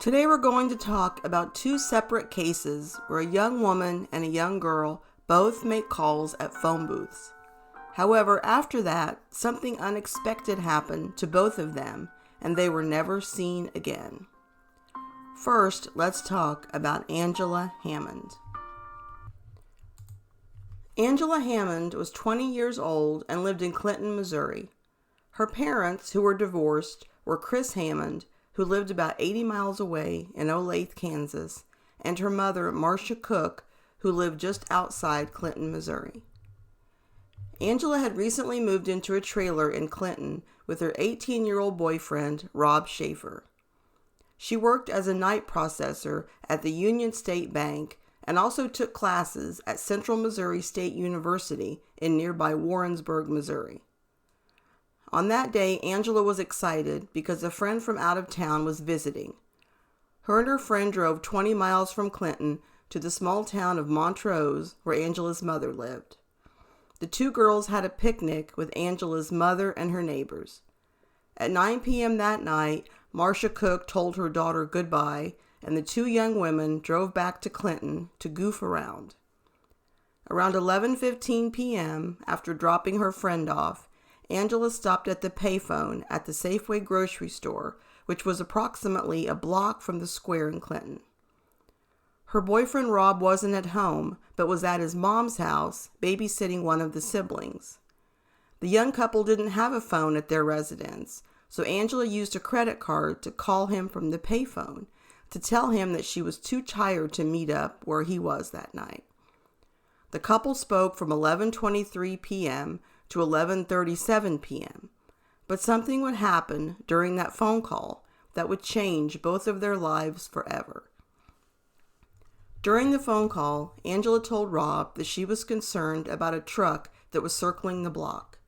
Today we're going to talk about two separate cases where a young woman and a young girl both make calls at phone booths. However, after that, something unexpected happened to both of them, and they were never seen again. First, let's talk about Angela Hammond. Angela Hammond was 20 years old and lived in Clinton, Missouri. Her parents, who were divorced, were Chris Hammond, who lived about 80 miles away in Olathe, Kansas, and her mother, Marcia Cook, who lived just outside Clinton, Missouri. Angela had recently moved into a trailer in Clinton with her 18-year-old boyfriend, Rob Schaefer. She worked as a night processor at the Union State Bank and also took classes at Central Missouri State University in nearby Warrensburg, Missouri. On that day, Angela was excited because a friend from out of town was visiting. Her and her friend drove 20 miles from Clinton to the small town of Montrose, where Angela's mother lived. The two girls had a picnic with Angela's mother and her neighbors. At 9 p.m. that night, Marcia Cook told her daughter goodbye, and the two young women drove back to Clinton to goof around. Around 11:15 p.m., after dropping her friend off, Angela stopped at the payphone at the Safeway grocery store, which was approximately a block from the square in Clinton. Her boyfriend Rob wasn't at home, but was at his mom's house, babysitting one of the siblings. The young couple didn't have a phone at their residence, so Angela used a credit card to call him from the payphone to tell him that she was too tired to meet up where he was that night. The couple spoke from 11:23 p.m. to 11:37 p.m., but something would happen during that phone call that would change both of their lives forever. During the phone call, Angela told Rob that she was concerned about a truck that was circling the block.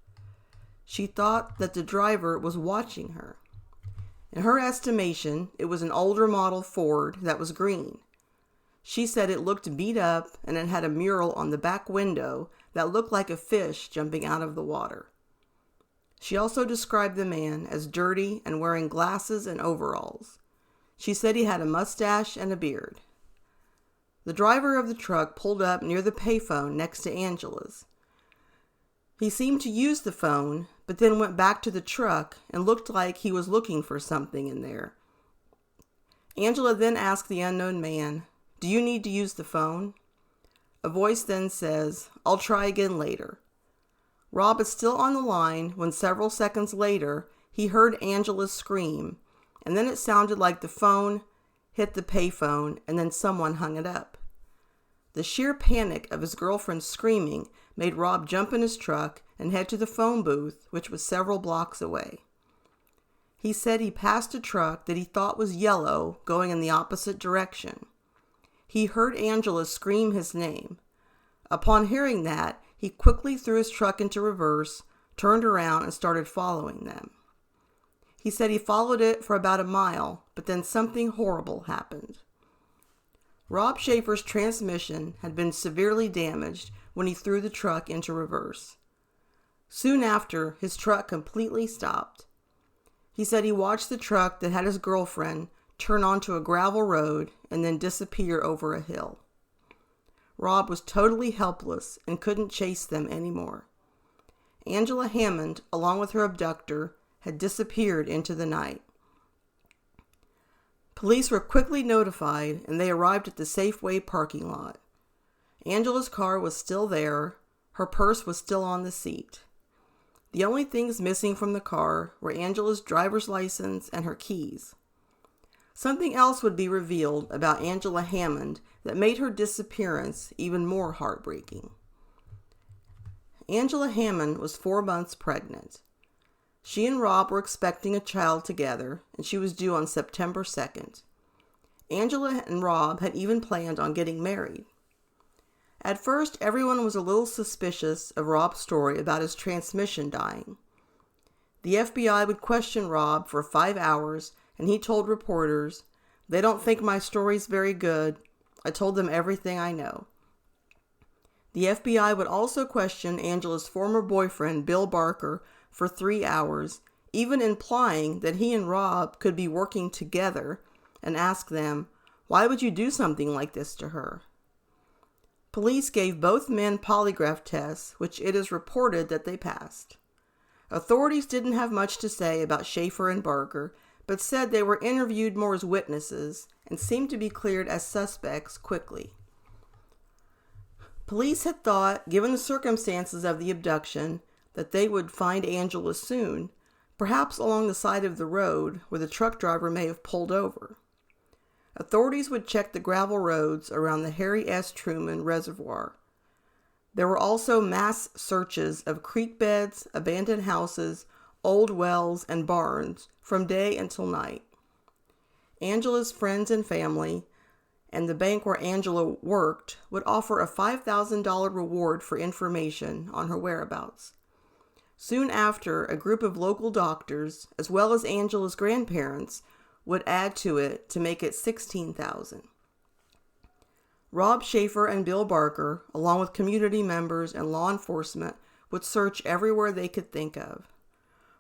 She thought that the driver was watching her. In her estimation, it was an older model Ford that was green. She said it looked beat up and it had a mural on the back window that looked like a fish jumping out of the water. She also described the man as dirty and wearing glasses and overalls. She said he had a mustache and a beard. The driver of the truck pulled up near the payphone next to Angela's. He seemed to use the phone, but then went back to the truck and looked like he was looking for something in there. Angela then asked the unknown man, "Do you need to use the phone?" A voice then says, "I'll try again later." Rob is still on the line when several seconds later, he heard Angela scream, and then it sounded like the phone hit the payphone and then someone hung it up. The sheer panic of his girlfriend screaming made Rob jump in his truck and head to the phone booth, which was several blocks away. He said he passed a truck that he thought was yellow going in the opposite direction. He heard Angela scream his name. Upon hearing that, he quickly threw his truck into reverse, turned around, and started following them. He said he followed it for about a mile, but then something horrible happened. Rob Schaefer's transmission had been severely damaged when he threw the truck into reverse. Soon after, his truck completely stopped. He said he watched the truck that had his girlfriend turn onto a gravel road and then disappear over a hill. Rob was totally helpless and couldn't chase them anymore. Angela Hammond, along with her abductor, had disappeared into the night. Police were quickly notified and they arrived at the Safeway parking lot. Angela's car was still there. Her purse was still on the seat. The only things missing from the car were Angela's driver's license and her keys. Something else would be revealed about Angela Hammond that made her disappearance even more heartbreaking. Angela Hammond was 4 months pregnant. She and Rob were expecting a child together, and she was due on September 2nd. Angela and Rob had even planned on getting married. At first, everyone was a little suspicious of Rob's story about his transmission dying. The FBI would question Rob for 5 hours, and he told reporters, "They don't think my story's very good. I told them everything I know." The FBI would also question Angela's former boyfriend, Bill Barker, for 3 hours, even implying that he and Rob could be working together and asked them, "Why would you do something like this to her?" Police gave both men polygraph tests, which it is reported that they passed. Authorities didn't have much to say about Schaefer and Barker, but said they were interviewed more as witnesses and seemed to be cleared as suspects quickly. Police had thought, given the circumstances of the abduction, that they would find Angela soon, perhaps along the side of the road where the truck driver may have pulled over. Authorities would check the gravel roads around the Harry S. Truman Reservoir. There were also mass searches of creek beds, abandoned houses, old wells, and barns from day until night. Angela's friends and family and the bank where Angela worked would offer a $5,000 reward for information on her whereabouts. Soon after, a group of local doctors, as well as Angela's grandparents, would add to it to make it $16,000. Rob Schaefer and Bill Barker, along with community members and law enforcement, would search everywhere they could think of.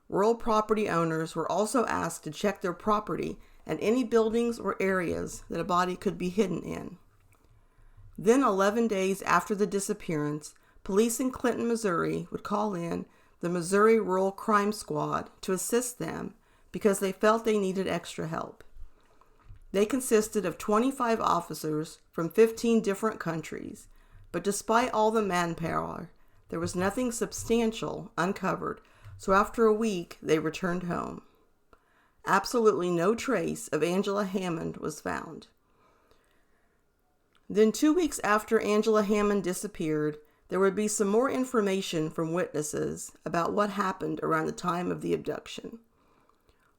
Rural property owners were also asked to check their property and any buildings or areas that a body could be hidden in. Then, 11 days after the disappearance, police in Clinton, Missouri would call in the Missouri Rural Crime Squad to assist them because they felt they needed extra help. They consisted of 25 officers from 15 different countries, but despite all the manpower, there was nothing substantial uncovered, so after a week they returned home. Absolutely no trace of Angela Hammond was found. Then 2 weeks after Angela Hammond disappeared, there would be some more information from witnesses about what happened around the time of the abduction.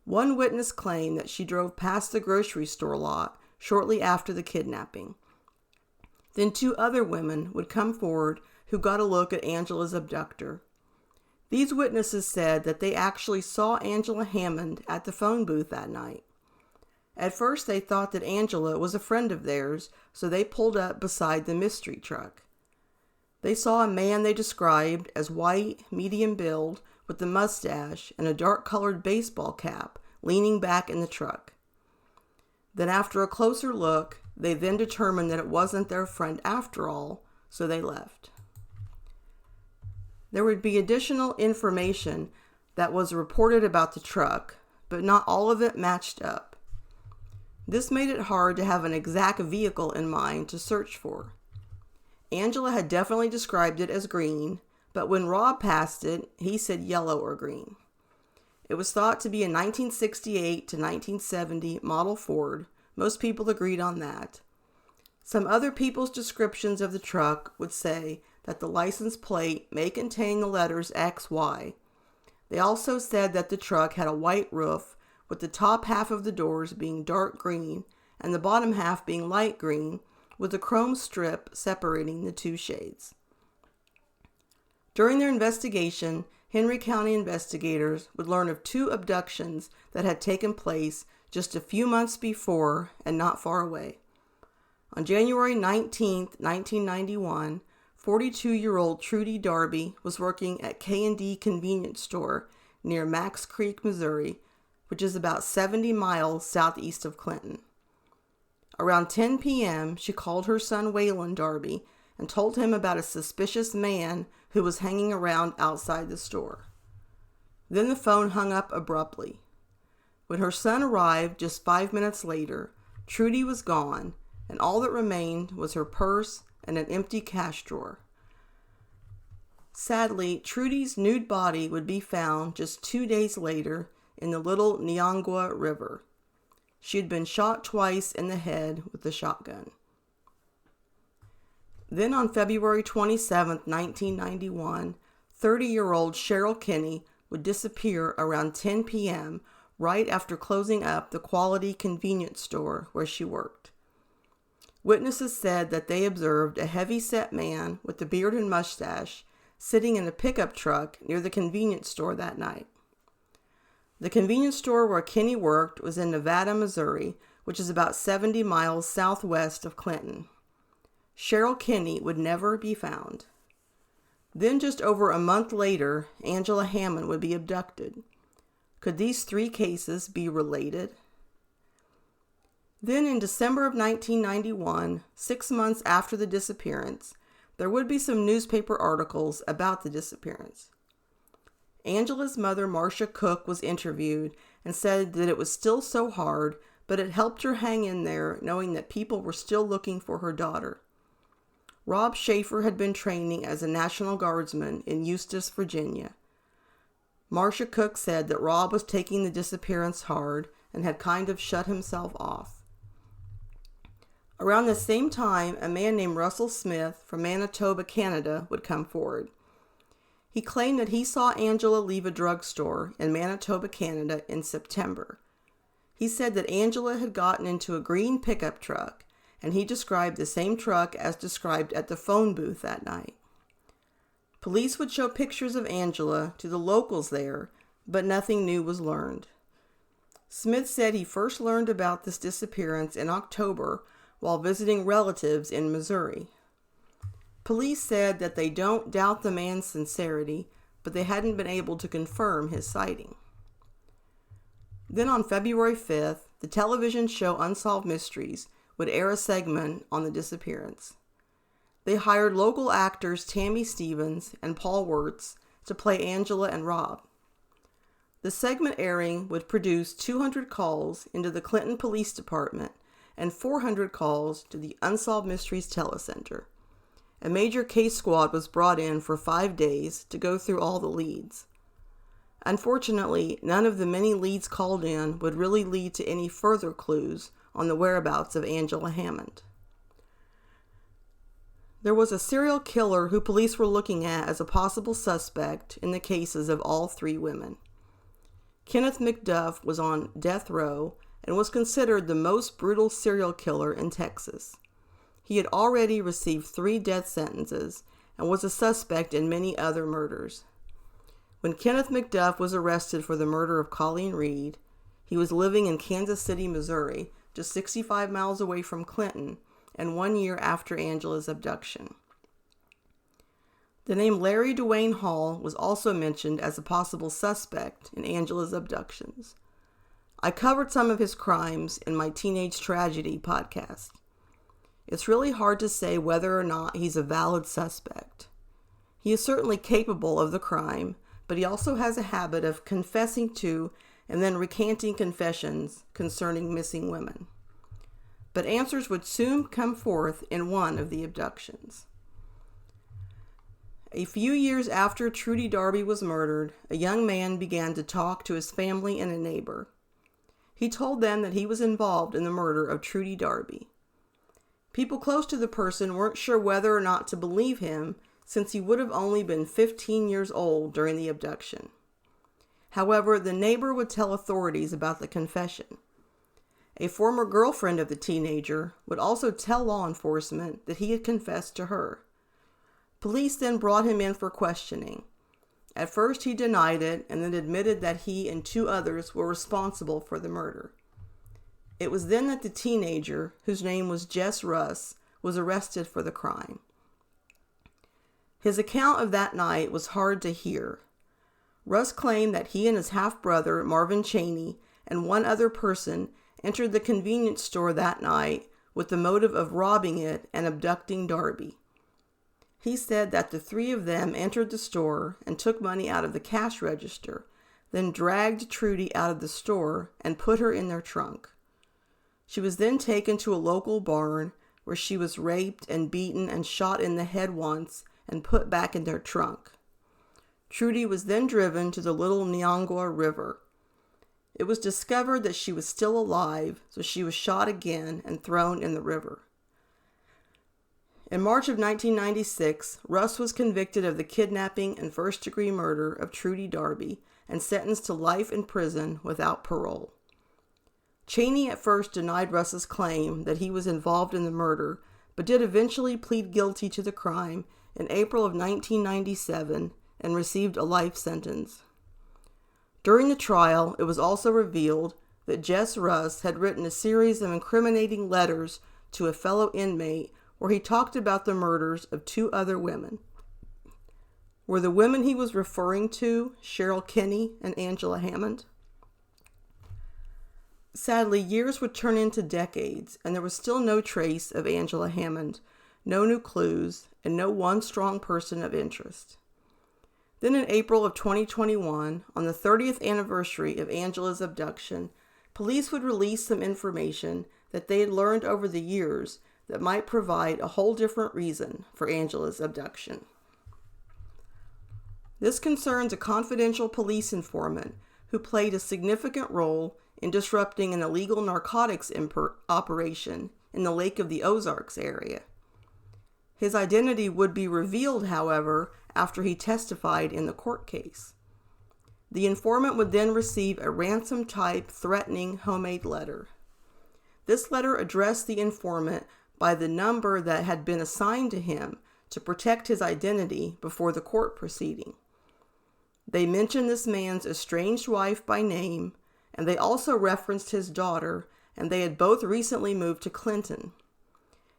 One witness claimed that she drove past the grocery store lot shortly after the kidnapping. Then 2 other women would come forward who got a look at Angela's abductor. These witnesses said that they actually saw Angela Hammond at the phone booth that night. At first they thought that Angela was a friend of theirs, so they pulled up beside the mystery truck. They saw a man they described as white, medium build, with a mustache and a dark-colored baseball cap, leaning back in the truck. Then after a closer look, they then determined that it wasn't their friend after all, so they left. There would be additional information that was reported about the truck, but not all of it matched up. This made it hard to have an exact vehicle in mind to search for. Angela had definitely described it as green, but when Rob passed it, he said yellow or green. It was thought to be a 1968 to 1970 model Ford. Most people agreed on that. Some other people's descriptions of the truck would say that the license plate may contain the letters XY. They also said that the truck had a white roof, with the top half of the doors being dark green and the bottom half being light green, with a chrome strip separating the 2 shades. During their investigation, Henry County investigators would learn of 2 abductions that had taken place just a few months before and not far away. On January 19, 1991, 42-year-old Trudy Darby was working at K&D convenience store near Max Creek, Missouri, which is about 70 miles southeast of Clinton. Around 10 p.m., she called her son Waylon Darby and told him about a suspicious man who was hanging around outside the store. Then the phone hung up abruptly. When her son arrived just 5 minutes later, Trudy was gone, and all that remained was her purse and an empty cash drawer. Sadly, Trudy's nude body would be found just 2 days later in the Little Neongua River. She had been shot twice in the head with a shotgun. Then on February 27, 1991, 30-year-old Cheryl Kinney would disappear around 10 p.m. right after closing up the Quality convenience store where she worked. Witnesses said that they observed a heavy-set man with a beard and mustache sitting in a pickup truck near the convenience store that night. The convenience store where Kinney worked was in Nevada, Missouri, which is about 70 miles southwest of Clinton. Cheryl Kinney would never be found. Then just over a month later, Angela Hammond would be abducted. Could these 3 cases be related? Then in December of 1991, 6 months after the disappearance, there would be some newspaper articles about the disappearance. Angela's mother, Marcia Cook, was interviewed and said that it was still so hard, but it helped her hang in there knowing that people were still looking for her daughter. Rob Schaefer had been training as a National Guardsman in Eustis, Virginia. Marcia Cook said that Rob was taking the disappearance hard and had kind of shut himself off. Around the same time, a man named Russell Smith from Manitoba, Canada, would come forward. He claimed that he saw Angela leave a drugstore in Manitoba, Canada in September. He said that Angela had gotten into a green pickup truck, and he described the same truck as described at the phone booth that night. Police would show pictures of Angela to the locals there, but nothing new was learned. Smith said he first learned about this disappearance in October while visiting relatives in Missouri. Police said that they don't doubt the man's sincerity, but they hadn't been able to confirm his sighting. Then on February 5th, the television show Unsolved Mysteries would air a segment on the disappearance. They hired local actors Tammy Stevens and Paul Wirtz to play Angela and Rob. The segment airing would produce 200 calls into the Clinton Police Department and 400 calls to the Unsolved Mysteries Telecenter. A major case squad was brought in for 5 days to go through all the leads. Unfortunately, none of the many leads called in would really lead to any further clues on the whereabouts of Angela Hammond. There was a serial killer who police were looking at as a possible suspect in the cases of all 3 women. Kenneth McDuff was on death row and was considered the most brutal serial killer in Texas. He had already received 3 death sentences and was a suspect in many other murders. When Kenneth McDuff was arrested for the murder of Colleen Reed, he was living in Kansas City, Missouri, just 65 miles away from Clinton, and 1 year after Angela's abduction. The name Larry Dwayne Hall was also mentioned as a possible suspect in Angela's abductions. I covered some of his crimes in my Teenage Tragedy podcast. It's really hard to say whether or not he's a valid suspect. He is certainly capable of the crime, but he also has a habit of confessing to and then recanting confessions concerning missing women. But answers would soon come forth in one of the abductions. A few years after Trudy Darby was murdered, a young man began to talk to his family and a neighbor. He told them that he was involved in the murder of Trudy Darby. People close to the person weren't sure whether or not to believe him, since he would have only been 15 years old during the abduction. However, the neighbor would tell authorities about the confession. A former girlfriend of the teenager would also tell law enforcement that he had confessed to her. Police then brought him in for questioning. At first he denied it and then admitted that he and 2 others were responsible for the murder. It was then that the teenager, whose name was Jess Russ, was arrested for the crime. His account of that night was hard to hear. Russ claimed that he and his half-brother, Marvin Cheney, and 1 other person entered the convenience store that night with the motive of robbing it and abducting Darby. He said that the 3 of them entered the store and took money out of the cash register, then dragged Trudy out of the store and put her in their trunk. She was then taken to a local barn where she was raped and beaten and shot in the head once and put back in their trunk. Trudy was then driven to the Little Neongwa River. It was discovered that she was still alive, so she was shot again and thrown in the river. In March of 1996, Russ was convicted of the kidnapping and first-degree murder of Trudy Darby and sentenced to life in prison without parole. Cheney at first denied Russ's claim that he was involved in the murder, but did eventually plead guilty to the crime in April of 1997 and received a life sentence. During the trial, it was also revealed that Jess Russ had written a series of incriminating letters to a fellow inmate where he talked about the murders of 2 other women. Were the women he was referring to Cheryl Kinney and Angela Hammond? Sadly, years would turn into decades, and there was still no trace of Angela Hammond, no new clues, and no one strong person of interest. Then in April of 2021, on the 30th anniversary of Angela's abduction, police would release some information that they had learned over the years that might provide a whole different reason for Angela's abduction. This concerns a confidential police informant who played a significant role in disrupting an illegal narcotics operation in the Lake of the Ozarks area. His identity would be revealed, however, after he testified in the court case. The informant would then receive a ransom-type threatening homemade letter. This letter addressed the informant by the number that had been assigned to him to protect his identity before the court proceeding. They mentioned this man's estranged wife by name, and they also referenced his daughter, and they had both recently moved to Clinton.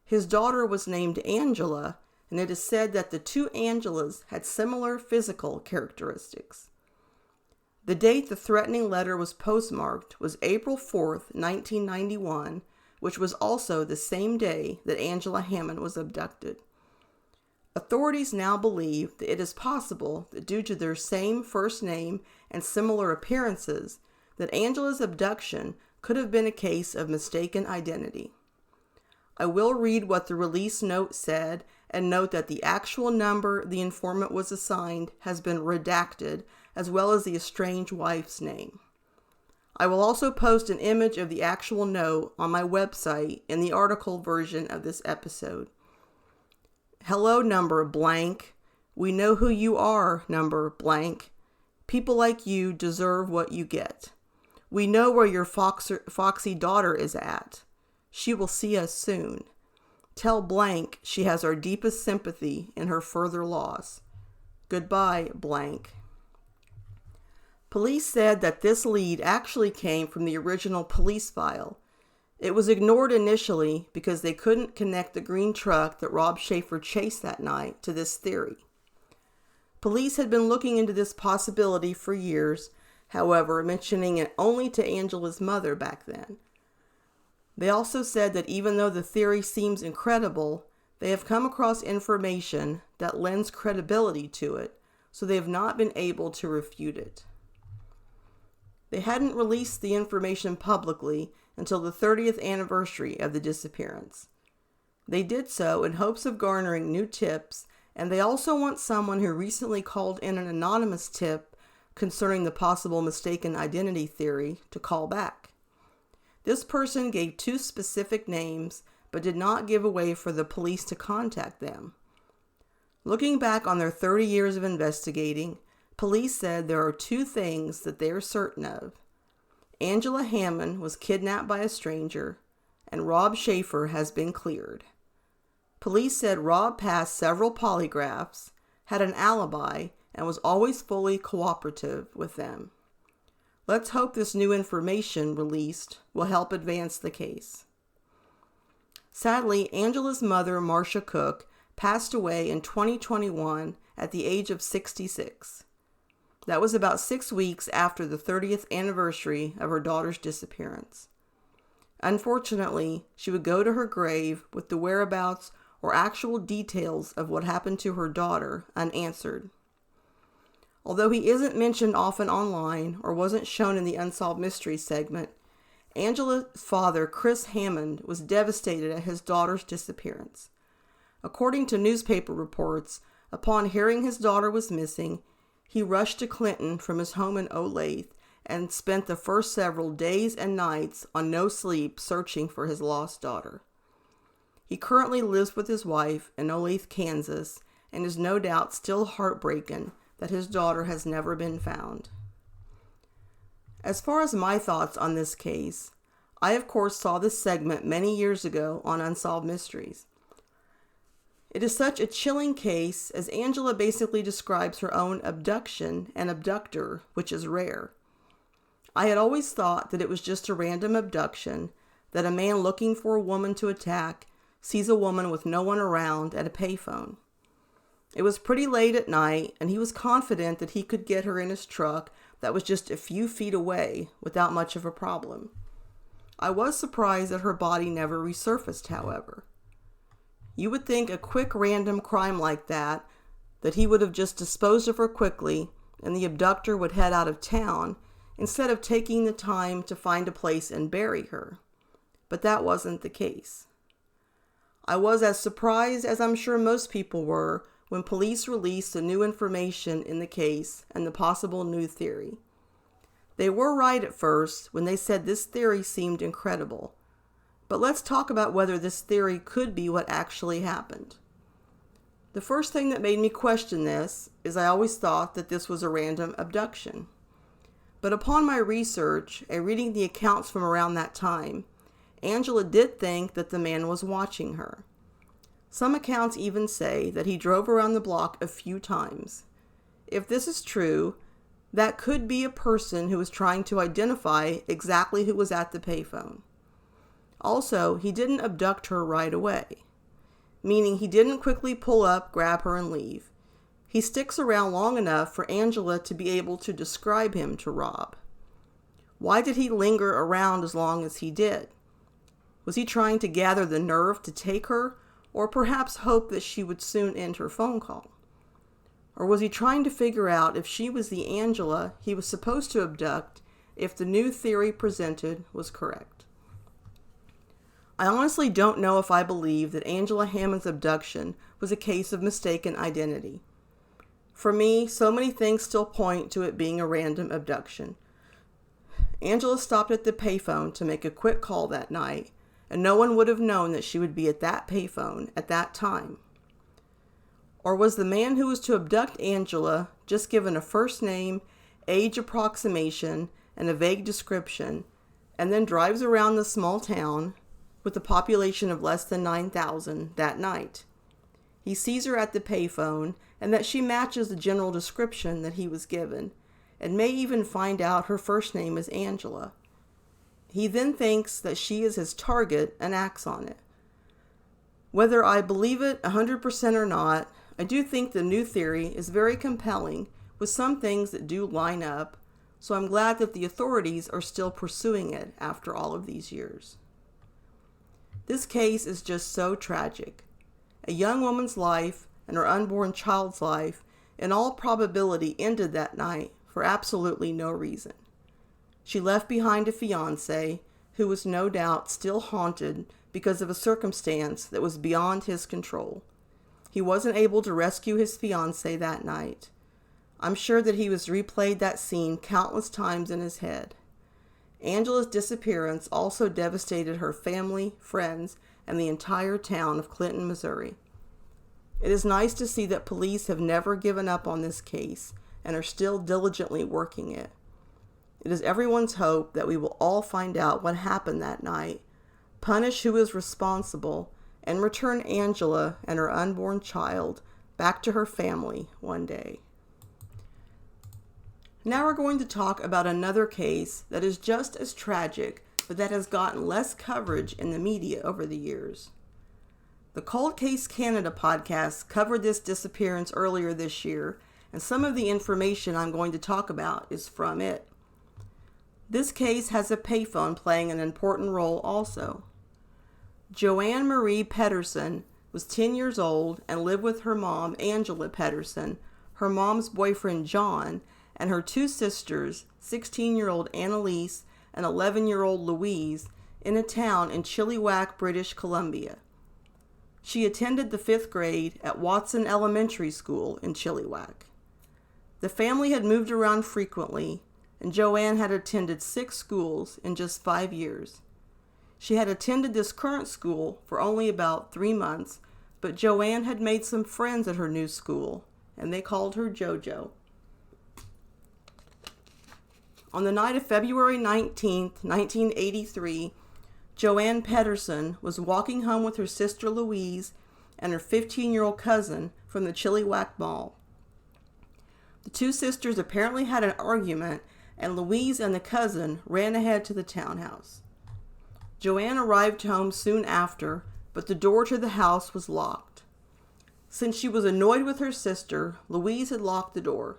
His daughter was named Angela, and it is said that the two Angelas had similar physical characteristics. The date the threatening letter was postmarked was April 4th, 1991, which was also the same day that Angela Hammond was abducted. Authorities now believe that it is possible that due to their same first name and similar appearances, that Angela's abduction could have been a case of mistaken identity. I will read what the release note said and note that the actual number the informant was assigned has been redacted, as well as the estranged wife's name. I will also post an image of the actual note on my website in the article version of this episode. Hello, number blank. We know who you are, number blank. People like you deserve what you get. We know where your foxy daughter is at. She will see us soon. Tell blank she has our deepest sympathy in her further loss. Goodbye, blank. Police said that this lead actually came from the original police file. It was ignored initially because they couldn't connect the green truck that Rob Schaefer chased that night to this theory. Police had been looking into this possibility for years, however, mentioning it only to Angela's mother back then. They also said that even though the theory seems incredible, they have come across information that lends credibility to it, so they have not been able to refute it. They hadn't released the information publicly until the 30th anniversary of the disappearance. They did so in hopes of garnering new tips, and they also want someone who recently called in an anonymous tip concerning the possible mistaken identity theory to call back. This person gave two specific names, but did not give a way for the police to contact them. Looking back on their 30 years of investigating, police said there are two things that they are certain of. Angela Hammond was kidnapped by a stranger, and Rob Schaefer has been cleared. Police said Rob passed several polygraphs, had an alibi, and was always fully cooperative with them. Let's hope this new information released will help advance the case. Sadly, Angela's mother, Marcia Cook, passed away in 2021 at the age of 66. That was about 6 weeks after the 30th anniversary of her daughter's disappearance. Unfortunately, she would go to her grave with the whereabouts or actual details of what happened to her daughter unanswered. Although he isn't mentioned often online or wasn't shown in the Unsolved Mysteries segment, Angela's father, Chris Hammond, was devastated at his daughter's disappearance. According to newspaper reports, upon hearing his daughter was missing, he rushed to Clinton from his home in Olathe and spent the first several days and nights on no sleep searching for his lost daughter. He currently lives with his wife in Olathe, Kansas, and is no doubt still heartbroken that his daughter has never been found. As far as my thoughts on this case, I of course saw this segment many years ago on Unsolved Mysteries. It is such a chilling case as Angela basically describes her own abduction and abductor, which is rare. I had always thought that it was just a random abduction, that a man looking for a woman to attack sees a woman with no one around at a payphone. It was pretty late at night, and he was confident that he could get her in his truck that was just a few feet away without much of a problem. I was surprised that her body never resurfaced, however. You would think a quick random crime like that he would have just disposed of her quickly and the abductor would head out of town instead of taking the time to find a place and bury her. But that wasn't the case. I was as surprised as I'm sure most people were when police released the new information in the case and the possible new theory. They were right at first when they said this theory seemed incredible. But let's talk about whether this theory could be what actually happened. The first thing that made me question this is I always thought that this was a random abduction. But upon my research and reading the accounts from around that time, Angela did think that the man was watching her. Some accounts even say that he drove around the block a few times. If this is true, that could be a person who was trying to identify exactly who was at the payphone. Also, he didn't abduct her right away, meaning he didn't quickly pull up, grab her, and leave. He sticks around long enough for Angela to be able to describe him to Rob. Why did he linger around as long as he did? Was he trying to gather the nerve to take her, or perhaps hope that she would soon end her phone call? Or was he trying to figure out if she was the Angela he was supposed to abduct if the new theory presented was correct? I honestly don't know if I believe that Angela Hammond's abduction was a case of mistaken identity. For me, so many things still point to it being a random abduction. Angela stopped at the payphone to make a quick call that night, and no one would have known that she would be at that payphone at that time. Or was the man who was to abduct Angela just given a first name, age approximation, and a vague description, and then drives around the small town with a population of less than 9,000 that night? He sees her at the payphone and that she matches the general description that he was given, and may even find out her first name is Angela. He then thinks that she is his target and acts on it. Whether I believe it 100% or not, I do think the new theory is very compelling with some things that do line up, so I'm glad that the authorities are still pursuing it after all of these years. This case is just so tragic. A young woman's life and her unborn child's life in all probability ended that night for absolutely no reason. She left behind a fiancé who was no doubt still haunted because of a circumstance that was beyond his control. He wasn't able to rescue his fiancée that night. I'm sure that he was replayed that scene countless times in his head. Angela's disappearance also devastated her family, friends, and the entire town of Clinton, Missouri. It is nice to see that police have never given up on this case and are still diligently working it. It is everyone's hope that we will all find out what happened that night, punish who is responsible, and return Angela and her unborn child back to her family one day. Now we're going to talk about another case that is just as tragic, but that has gotten less coverage in the media over the years. The Cold Case Canada podcast covered this disappearance earlier this year, and some of the information I'm going to talk about is from it. This case has a payphone playing an important role also. Joanne Marie Pedersen was 10 years old and lived with her mom, Angela Pedersen, her mom's boyfriend, John, and her two sisters, 16-year-old Annalise and 11-year-old Louise, in a town in Chilliwack, British Columbia. She attended the 5th grade at Watson Elementary School in Chilliwack. The family had moved around frequently, and Joanne had attended 6 schools in just 5 years. She had attended this current school for only about 3 months, but Joanne had made some friends at her new school, and they called her JoJo. On the night of February 19th, 1983, Joanne Pedersen was walking home with her sister Louise and her 15-year-old cousin from the Chilliwack Mall. The two sisters apparently had an argument, and Louise and the cousin ran ahead to the townhouse. Joanne arrived home soon after, but the door to the house was locked. Since she was annoyed with her sister, Louise had locked the door.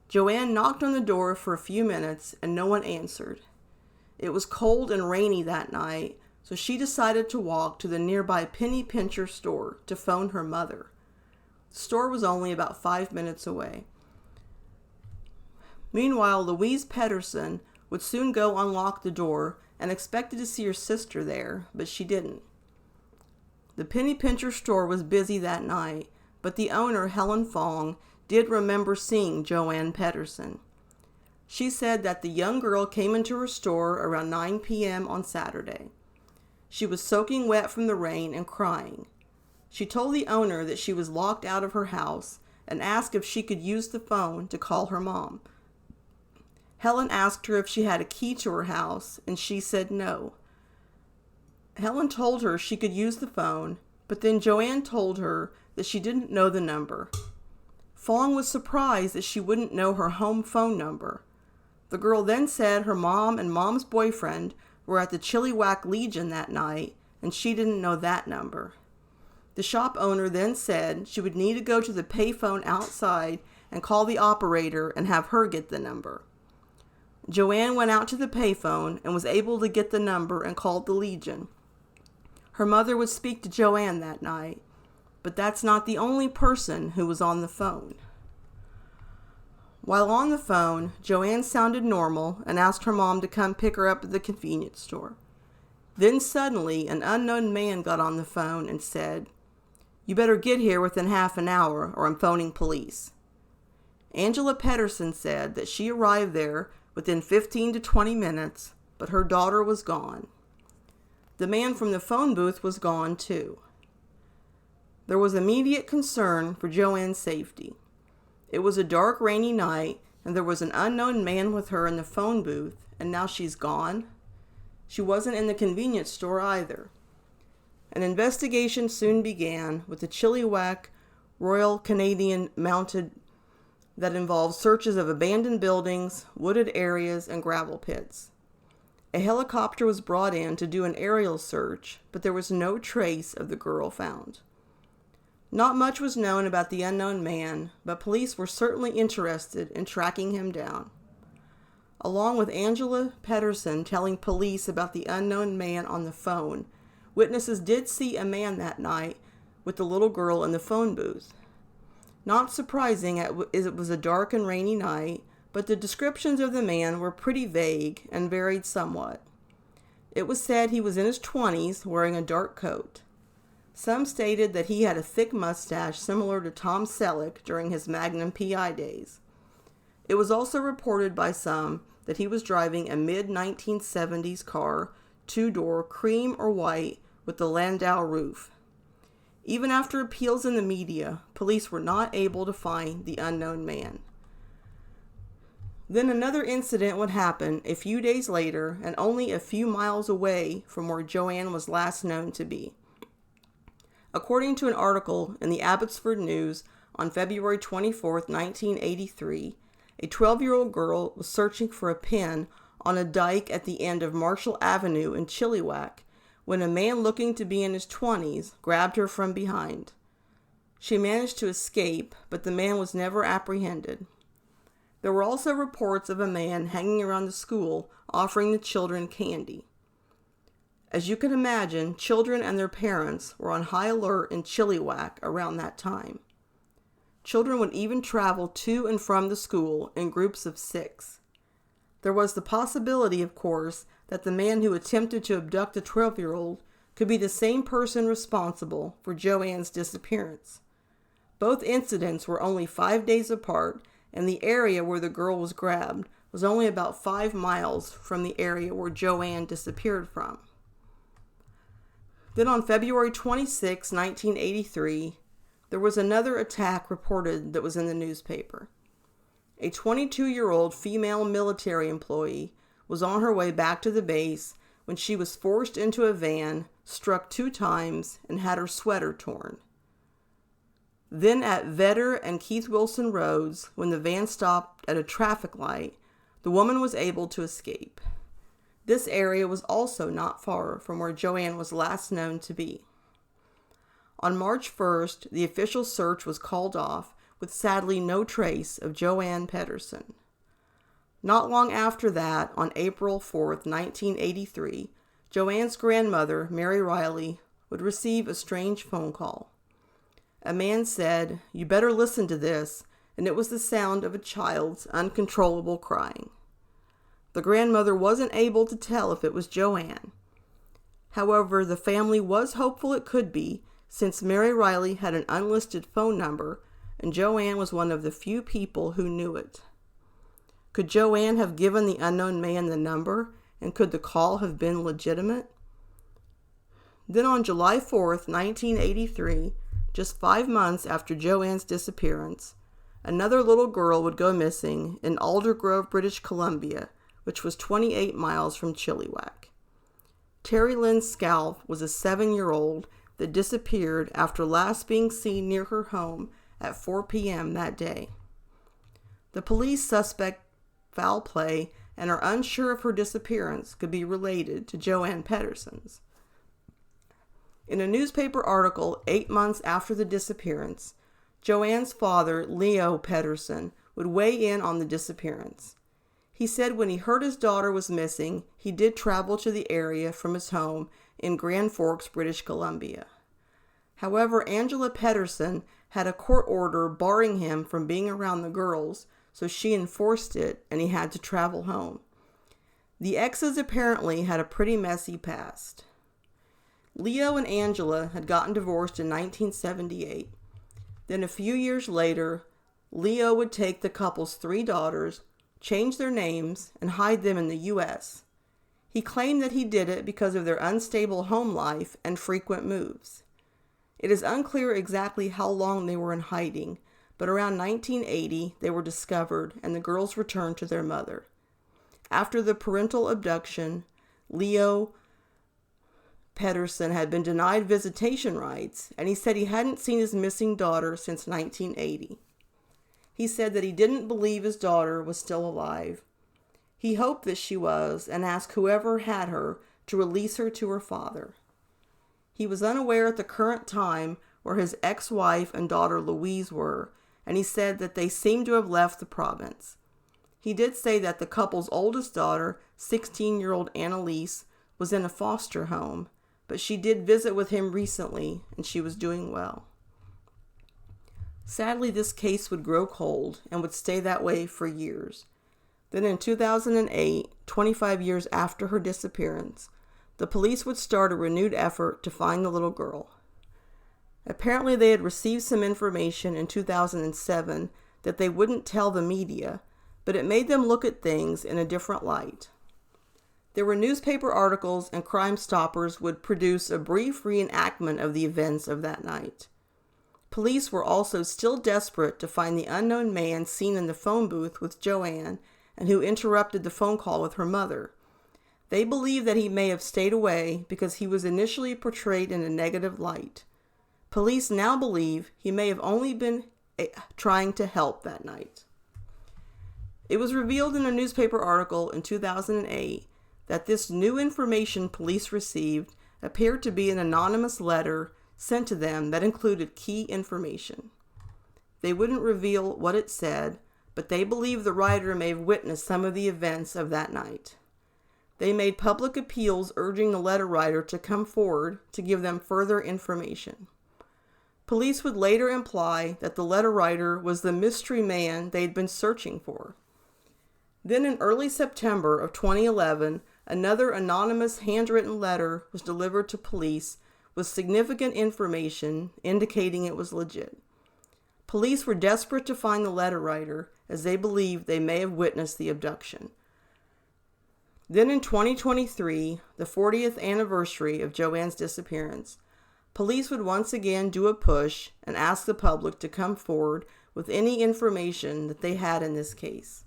Joanne knocked on the door for a few minutes, and no one answered. It was cold and rainy that night, so she decided to walk to the nearby penny pincher store to phone her mother. The store was only about 5 minutes away. Meanwhile, Louise Pedersen would soon go unlock the door and expected to see her sister there, but she didn't. The penny pincher store was busy that night, but the owner, Helen Fong, did remember seeing Joanne Pedersen. She said that the young girl came into her store around 9 p.m. on Saturday. She was soaking wet from the rain and crying. She told the owner that she was locked out of her house and asked if she could use the phone to call her mom. Helen asked her if she had a key to her house, and she said no. Helen told her she could use the phone, but then Joanne told her that she didn't know the number. Fong was surprised that she wouldn't know her home phone number. The girl then said her mom and mom's boyfriend were at the Chilliwack Legion that night, and she didn't know that number. The shop owner then said she would need to go to the payphone outside and call the operator and have her get the number. Joanne went out to the payphone and was able to get the number and called the Legion. Her mother would speak to Joanne that night, but that's not the only person who was on the phone. While on the phone, Joanne sounded normal and asked her mom to come pick her up at the convenience store. Then suddenly, an unknown man got on the phone and said, "You better get here within half an hour or I'm phoning police." Angela Pedersen said that she arrived there within 15 to 20 minutes, but her daughter was gone. The man from the phone booth was gone too. There was immediate concern for Joanne's safety. It was a dark, rainy night, and there was an unknown man with her in the phone booth, and now she's gone. She wasn't in the convenience store either. An investigation soon began with the Chilliwack Royal Canadian Mounted that involved searches of abandoned buildings, wooded areas, and gravel pits. A helicopter was brought in to do an aerial search, but there was no trace of the girl found. Not much was known about the unknown man, but police were certainly interested in tracking him down. Along with Angela Pedersen telling police about the unknown man on the phone, witnesses did see a man that night with the little girl in the phone booth. Not surprising as it was a dark and rainy night, but the descriptions of the man were pretty vague and varied somewhat. It was said he was in his 20s, wearing a dark coat. Some stated that he had a thick mustache similar to Tom Selleck during his Magnum PI days. It was also reported by some that he was driving a mid-1970s car, two-door, cream or white, with the Landau roof. Even after appeals in the media, police were not able to find the unknown man. Then another incident would happen a few days later and only a few miles away from where Joanne was last known to be. According to an article in the Abbotsford News on February 24, 1983, a 12-year-old girl was searching for a pin on a dike at the end of Marshall Avenue in Chilliwack when a man looking to be in his 20s grabbed her from behind. She managed to escape, but the man was never apprehended. There were also reports of a man hanging around the school offering the children candy. As you can imagine, children and their parents were on high alert in Chilliwack around that time. Children would even travel to and from the school in groups of 6. There was the possibility, of course, that the man who attempted to abduct the 12-year-old could be the same person responsible for Joanne's disappearance. Both incidents were only 5 days apart, and the area where the girl was grabbed was only about 5 miles from the area where Joanne disappeared from. Then on February 26, 1983, there was another attack reported that was in the newspaper. A 22-year-old female military employee was on her way back to the base when she was forced into a van, struck 2 times, and had her sweater torn. Then at Vedder and Keith Wilson Roads, when the van stopped at a traffic light, the woman was able to escape. This area was also not far from where Joanne was last known to be. On March 1st, the official search was called off with sadly no trace of Joanne Pedersen. Not long after that, on April 4th, 1983, Joanne's grandmother, Mary Riley, would receive a strange phone call. A man said, "You better listen to this," and it was the sound of a child's uncontrollable crying. The grandmother wasn't able to tell if it was Joanne. However, the family was hopeful it could be, since Mary Riley had an unlisted phone number, and Joanne was one of the few people who knew it. Could Joanne have given the unknown man the number, and could the call have been legitimate? Then on July 4th, 1983, just 5 months after Joanne's disappearance, another little girl would go missing in Aldergrove, British Columbia, which was 28 miles from Chilliwack. Terry Lynn Scalf was a 7-year-old that disappeared after last being seen near her home at 4 p.m. that day. The police suspect foul play and are unsure if her disappearance could be related to Joanne Pedersen's. In a newspaper article 8 months after the disappearance, Joanne's father, Leo Pedersen, would weigh in on the disappearance. He said when he heard his daughter was missing, he did travel to the area from his home in Grand Forks, British Columbia. However, Angela Pedersen had a court order barring him from being around the girls, so she enforced it and he had to travel home. The exes apparently had a pretty messy past. Leo and Angela had gotten divorced in 1978. Then a few years later, Leo would take the couple's 3 daughters, change their names, and hide them in the U.S. He claimed that he did it because of their unstable home life and frequent moves. It is unclear exactly how long they were in hiding, but around 1980 they were discovered and the girls returned to their mother. After the parental abduction, Leo Pedersen had been denied visitation rights, and he said he hadn't seen his missing daughter since 1980. He said that he didn't believe his daughter was still alive. He hoped that she was and asked whoever had her to release her to her father. He was unaware at the current time where his ex-wife and daughter Louise were, and he said that they seemed to have left the province. He did say that the couple's oldest daughter, 16-year-old Annalise, was in a foster home, but she did visit with him recently, and she was doing well. Sadly, this case would grow cold and would stay that way for years. Then in 2008, 25 years after her disappearance, the police would start a renewed effort to find the little girl. Apparently, they had received some information in 2007 that they wouldn't tell the media, but it made them look at things in a different light. There were newspaper articles, and Crime Stoppers would produce a brief reenactment of the events of that night. Police were also still desperate to find the unknown man seen in the phone booth with Joanne and who interrupted the phone call with her mother. They believe that he may have stayed away because he was initially portrayed in a negative light. Police now believe he may have only been trying to help that night. It was revealed in a newspaper article in 2008 that this new information police received appeared to be an anonymous letter sent to them that included key information. They wouldn't reveal what it said, but they believe the writer may have witnessed some of the events of that night. They made public appeals urging the letter writer to come forward to give them further information. Police would later imply that the letter writer was the mystery man they had been searching for. Then in early September of 2011, another anonymous handwritten letter was delivered to police with significant information indicating it was legit. Police were desperate to find the letter writer as they believed they may have witnessed the abduction. Then in 2023, the 40th anniversary of Joanne's disappearance, police would once again do a push and ask the public to come forward with any information that they had in this case.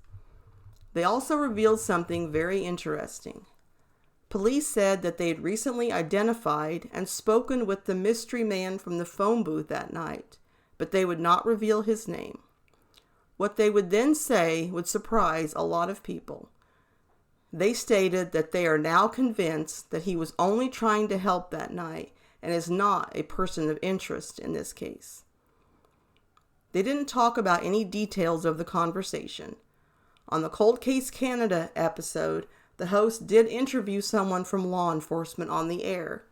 They also revealed something very interesting. Police said that they had recently identified and spoken with the mystery man from the phone booth that night, but they would not reveal his name. What they would then say would surprise a lot of people. They stated that they are now convinced that he was only trying to help that night and is not a person of interest in this case. They didn't talk about any details of the conversation. On the Cold Case Canada episode, the host did interview someone from law enforcement on the air.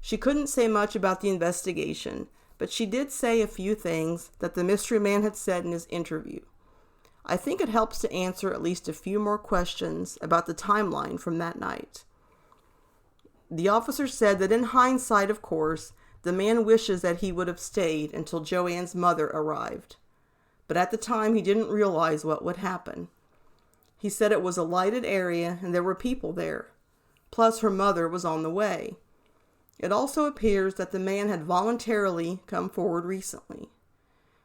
She couldn't say much about the investigation, but she did say a few things that the mystery man had said in his interview. I think it helps to answer at least a few more questions about the timeline from that night. The officer said that in hindsight, of course, the man wishes that he would have stayed until Joanne's mother arrived. But at the time, he didn't realize what would happen. He said it was a lighted area and there were people there. Plus, her mother was on the way. It also appears that the man had voluntarily come forward recently.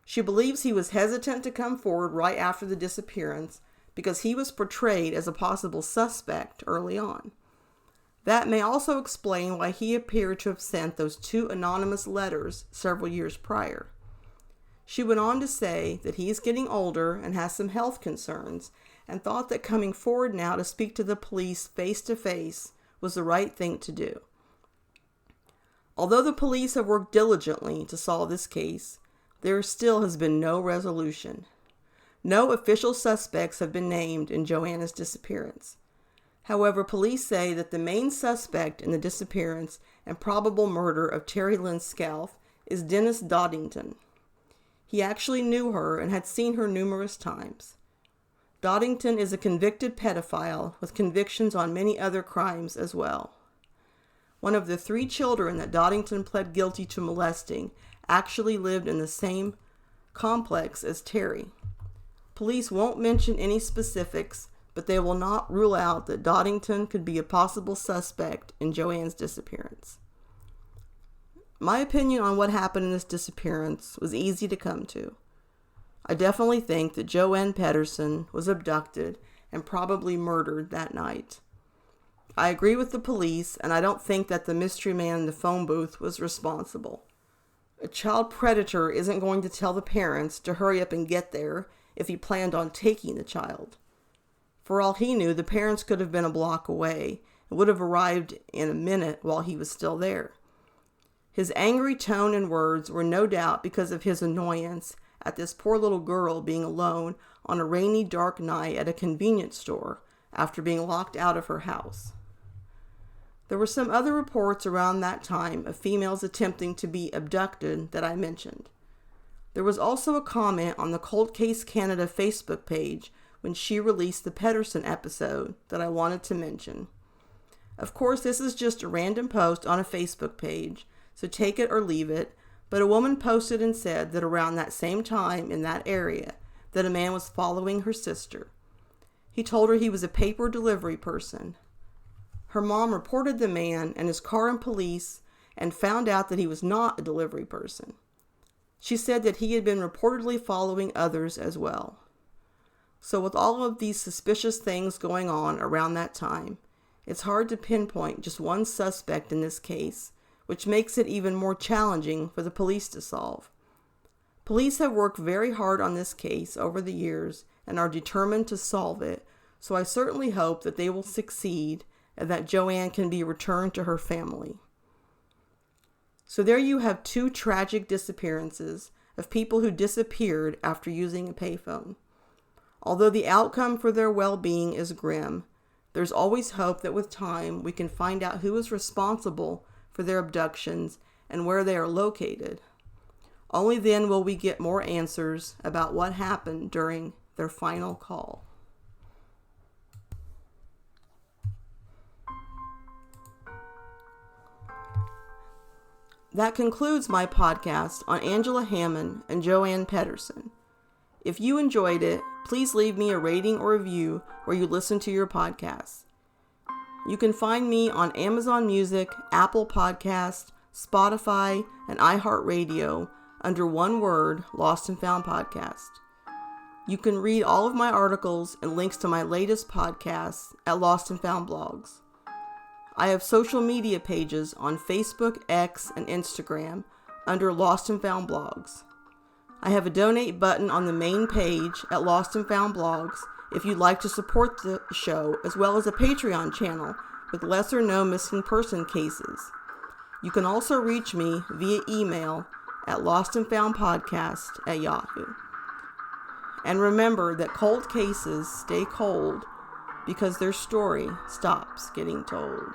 She believes he was hesitant to come forward right after the disappearance because he was portrayed as a possible suspect early on. That may also explain why he appeared to have sent those 2 anonymous letters several years prior. She went on to say that he is getting older and has some health concerns and thought that coming forward now to speak to the police face to face was the right thing to do. Although the police have worked diligently to solve this case, there still has been no resolution. No official suspects have been named in Joanne's disappearance. However, police say that the main suspect in the disappearance and probable murder of Terry Lynn Scalf is Dennis Doddington. He actually knew her and had seen her numerous times. Doddington is a convicted pedophile with convictions on many other crimes as well. One of the 3 children that Doddington pled guilty to molesting actually lived in the same complex as Terry. Police won't mention any specifics, but they will not rule out that Doddington could be a possible suspect in Joanne's disappearance. My opinion on what happened in this disappearance was easy to come to. I definitely think that Joanne Pedersen was abducted and probably murdered that night. I agree with the police, and I don't think that the mystery man in the phone booth was responsible. A child predator isn't going to tell the parents to hurry up and get there if he planned on taking the child. For all he knew, the parents could have been a block away and would have arrived in a minute while he was still there. His angry tone and words were no doubt because of his annoyance at this poor little girl being alone on a rainy, dark night at a convenience store after being locked out of her house. There were some other reports around that time of females attempting to be abducted that I mentioned. There was also a comment on the Cold Case Canada Facebook page when she released the Pedersen episode that I wanted to mention. Of course, this is just a random post on a Facebook page, so take it or leave it, but a woman posted and said that around that same time in that area that a man was following her sister. He told her he was a paper delivery person. Her mom reported the man and his car in police and found out that he was not a delivery person. She said that he had been reportedly following others as well. So with all of these suspicious things going on around that time, it's hard to pinpoint just one suspect in this case, which makes it even more challenging for the police to solve. Police have worked very hard on this case over the years and are determined to solve it, so I certainly hope that they will succeed and that Joanne can be returned to her family. So there you have 2 tragic disappearances of people who disappeared after using a payphone. Although the outcome for their well-being is grim, there's always hope that with time we can find out who is responsible for their abductions and where they are located. Only then will we get more answers about what happened during their final call. That concludes my podcast on Angela Hammond and Joanne Pedersen. If you enjoyed it, please leave me a rating or review where you listen to your podcasts. You can find me on Amazon Music, Apple Podcasts, Spotify, and iHeartRadio under one word, Lost and Found Podcast. You can read all of my articles and links to my latest podcasts at Lost and Found Blogs. I have social media pages on Facebook, X, and Instagram under Lost and Found Blogs. I have a donate button on the main page at Lost and Found Blogs if you'd like to support the show, as well as a Patreon channel with lesser known missing person cases. You can also reach me via email at lostandfoundpodcast@yahoo. And remember that cold cases stay cold because their story stops getting told.